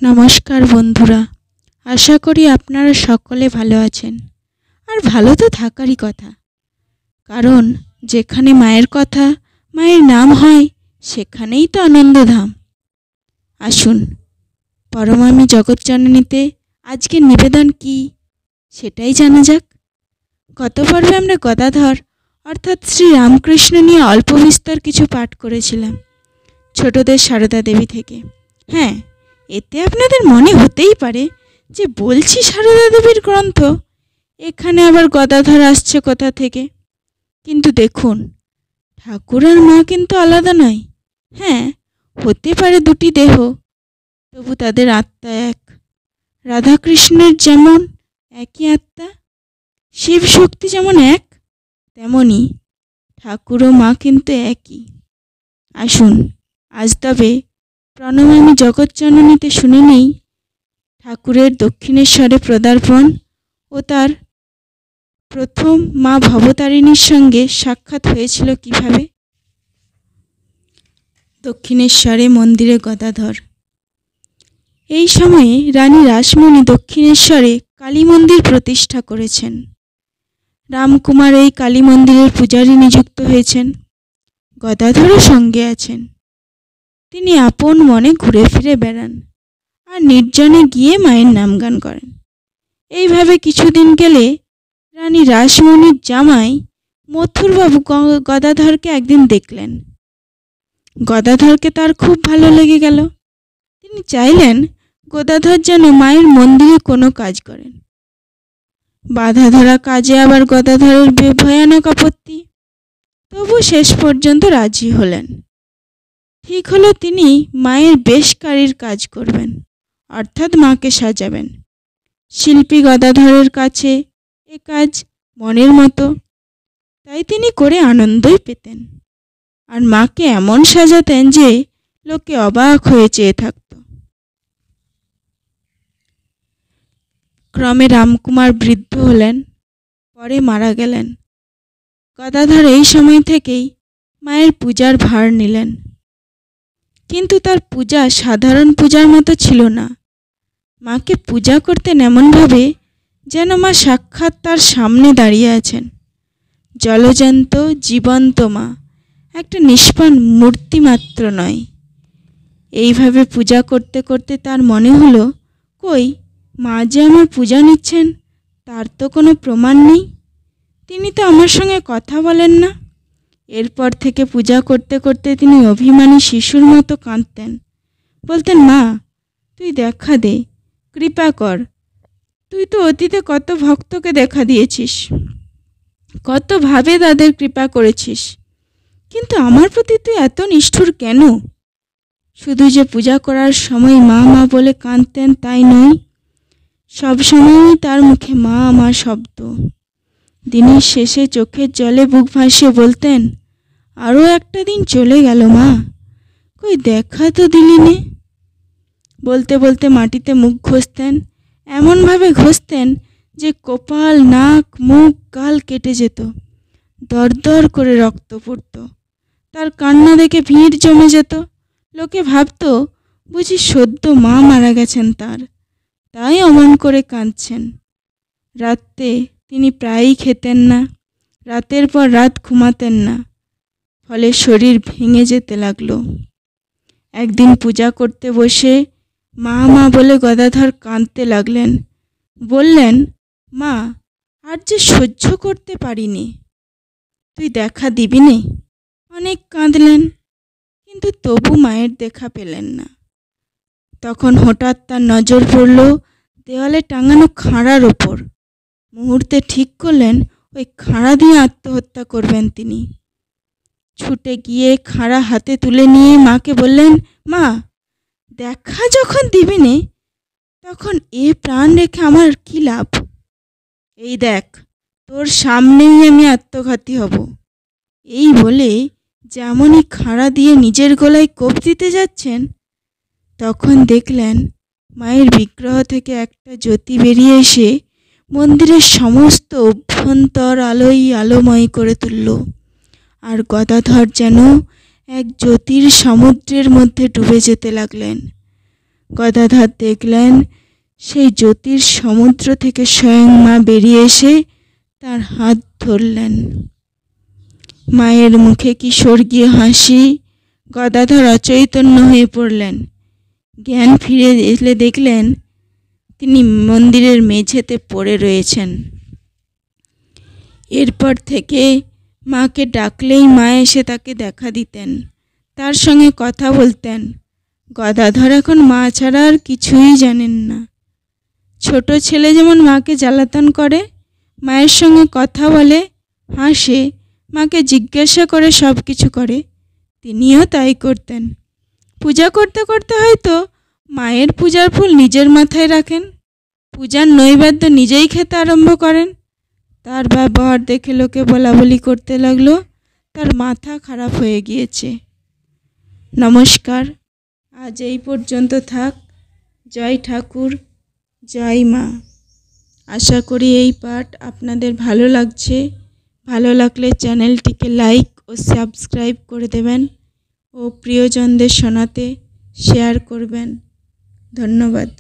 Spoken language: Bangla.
নমস্কার বন্ধুরা, আশা করি আপনারা সকলে ভালো আছেন। আর ভালো তো থাকারই কথা, কারণ যেখানে মায়ের কথা, মায়ের নাম হয়, সেখানেই তো আনন্দধাম। আসুন, পরমামি জগৎজননীতে আজকের নিবেদন কি সেটাই জানা যাক। গত পর্বে আমরা গদাধর অর্থাৎ শ্রী রামকৃষ্ণ নিয়ে অল্প বিস্তর কিছু পাঠ করেছিলাম ছোটদের সারদা দেবী থেকে। হ্যাঁ, এতে আপনাদের মনে হতেই পারে যে বলছি সারদা দেবীর গ্রন্থ, এখানে আবার গদাধর আসছে কোথা থেকে। কিন্তু দেখুন, ঠাকুর আর মা কিন্তু আলাদা নয়। হ্যাঁ, হতে পারে দুটি দেহ, তবু তাদের আত্মা এক। রাধাকৃষ্ণের যেমন একই আত্মা, শিব শক্তি যেমন এক, তেমনি ঠাকুর ও মা কিন্তু একই। আসুন আজ তবে প্রণমামি জগৎজননীতে শুনে নেই ঠাকুরের দক্ষিণেশ্বরে পদার্পণ ও তার প্রথম মা ভবতারিণীর সঙ্গে সাক্ষাৎ হয়েছিল কিভাবে। দক্ষিণেশ্বরে মন্দিরে গদাধর। এই সময়ে রানী রাসমণি দক্ষিণেশ্বরে কালী মন্দির প্রতিষ্ঠা করেছেন। রামকুমার এই কালী মন্দিরের পূজারী নিযুক্ত হয়েছেন। গদাধরও সঙ্গে আছেন। তিনি আপন মনে ঘুরে ফিরে বেড়ান আর নির্জনে গিয়ে মায়ের নামগান করেন। এইভাবে কিছুদিন গেলে রানী রাসমণির জামাই মথুরবাবু গদাধরকে একদিন দেখলেন। গদাধরকে তার খুব ভালো লেগে গেল। তিনি চাইলেন গদাধর যেন মায়ের মন্দিরে কোনো কাজ করেন। বাধা ধরা কাজে আবার গদাধরের ভয়ানক আপত্তি, তবু শেষ পর্যন্ত রাজি হলেন। ঠিক হলো তিনি মায়ের বেশকারীর কাজ করবেন, অর্থাৎ মাকে সাজাবেন। শিল্পী গদাধরের কাছে এ কাজ মনের মতো, তাই তিনি করে আনন্দই পেতেন। আর মাকে এমন সাজাতেন যে লোকে অবাক হয়ে চেয়ে থাকত। ক্রমে রামকুমার বৃদ্ধ হলেন, পরে মারা গেলেন। গদাধর এই সময় থেকেই মায়ের পূজার ভার নিলেন। কিন্তু তার পূজা সাধারণ পূজার মতো ছিল না। মাকে পূজা করতেন এমনভাবে যেন মা সাক্ষাৎ তার সামনে দাঁড়িয়ে আছেন। জলজান্ত জীবন্ত মা, একটা নিষ্পাণ মূর্তি মাত্র নয়। এইভাবে পূজা করতে করতে তার মনে হলো, কই মা যে আমার পূজা নিচ্ছেন তার তো কোনো প্রমাণ নেই। তিনি তো আমার সঙ্গে কথা বলেন না। এরপর থেকে পূজা করতে করতে তিনি অভিমানী শিশুর মতো কাঁদতেন। বলতেন, মা তুই দেখা দে, কৃপা কর। তুই তো অতীতে কত ভক্তকে দেখা দিয়েছিস, কতভাবে তাদের কৃপা করেছিস, কিন্তু আমার প্রতি তুই এত নিষ্ঠুর কেন? শুধু যে পূজা করার সময় মা মা বলে কাঁদতেন তাই নয়, সব সময়ই তার মুখে মা মা শব্দ। দিনের শেষে চোখের জলে বুক ভাসিয়ে বলতেন, আরও একটা দিন চলে গেল মা, কই দেখা তো দিলি নে। বলতে বলতে মাটিতে মুখ ঘষতেন, এমনভাবে ঘষতেন যে কপাল, নাক, মুখ, গাল কেটে যেত। দরদর করে রক্ত পড়ত। তার কান্না দেখে ভিড় জমে যেত। লোকে ভাবত বুঝি সদ্য মা মারা গেছেন তার, তাই অমন করে কাঁদছেন। রাতে তিনি প্রায়ই খেতেন না, রাতের পর রাত ঘুমাতেন না, ফলে শরীর ভেঙে যেতে লাগলো। একদিন পূজা করতে বসে মা মা বলে গদাধর কাঁদতে লাগলেন। বললেন, মা আর যে সহ্য করতে পারিনি, তুই দেখা দিবি নে। অনেক কাঁদলেন, কিন্তু তবু মায়ের দেখা পেলেন না। তখন হঠাৎ তার নজর পড়ল দেওয়ালে টাঙানো খাঁড়ার ওপর। মুহূর্তে ঠিক করলেন ওই খাঁড়া দিয়ে আত্মহত্যা করবেন তিনি। ছুটে গিয়ে খাঁড়া হাতে তুলে নিয়ে মাকে বললেন, মা দেখা যখন দিবি নে, তখন এ প্রাণ রেখে আমার কি লাভ? এই দেখ, তোর সামনেই আমি আত্মঘাতী হব। এই বলে যেমনই খাঁড়া দিয়ে নিজের গলায় কোপ দিতে যাচ্ছেন, তখন দেখলেন মায়ের বিগ্রহ থেকে একটা জ্যোতি বেরিয়ে এসে মন্দিরের সমস্ত অভ্যন্তর আলোই আলোময় করে তুলল। আর গদাধর যেন এক জ্যোতির সমুদ্রের মধ্যে ডুবে যেতে লাগলেন। গদাধর দেখলেন সেই জ্যোতির সমুদ্র থেকে স্বয়ং মা বেরিয়ে এসে তার হাত ধরলেন। মায়ের মুখে কি স্বর্গীয় হাসি! গদাধর অচৈতন্য হয়ে পড়লেন। জ্ঞান ফিরে এলে দেখলেন তিনি মন্দিরের মেঝেতে পড়ে রয়েছেন। এরপর থেকে মাকে ডাকলেই মা এসে তাকে দেখা দিতেন, তার সঙ্গে কথা বলতেন। গদাধর এখন মা ছাড়া আর কিছুই জানেন না। ছোট ছেলে যেমন মাকে জ্বালাতন করে, মায়ের সঙ্গে কথা বলে, হাসে, মাকে জিজ্ঞাসা করে সব কিছু করে, তিনিও তাই করতেন। পূজা করতে করতে হয়তো মায়ের পূজার ফুল নিজের মাথায় রাখেন, পূজার নৈবেদ্য নিজেই খেতে আরম্ভ করেন। তার ব্যবহার দেখে লোকে বলাবলি করতে লাগলো তার মাথা খারাপ হয়ে গিয়েছে। নমস্কার, আজ এই পর্যন্ত থাক। জয় ঠাকুর, জয় মা। আশা করি এই পাঠ আপনাদের ভালো লাগছে। ভালো লাগলে চ্যানেলটিকে লাইক ও সাবস্ক্রাইব করে দেবেন ও প্রিয়জনদের শোনাতে শেয়ার করবেন। ধন্যবাদ।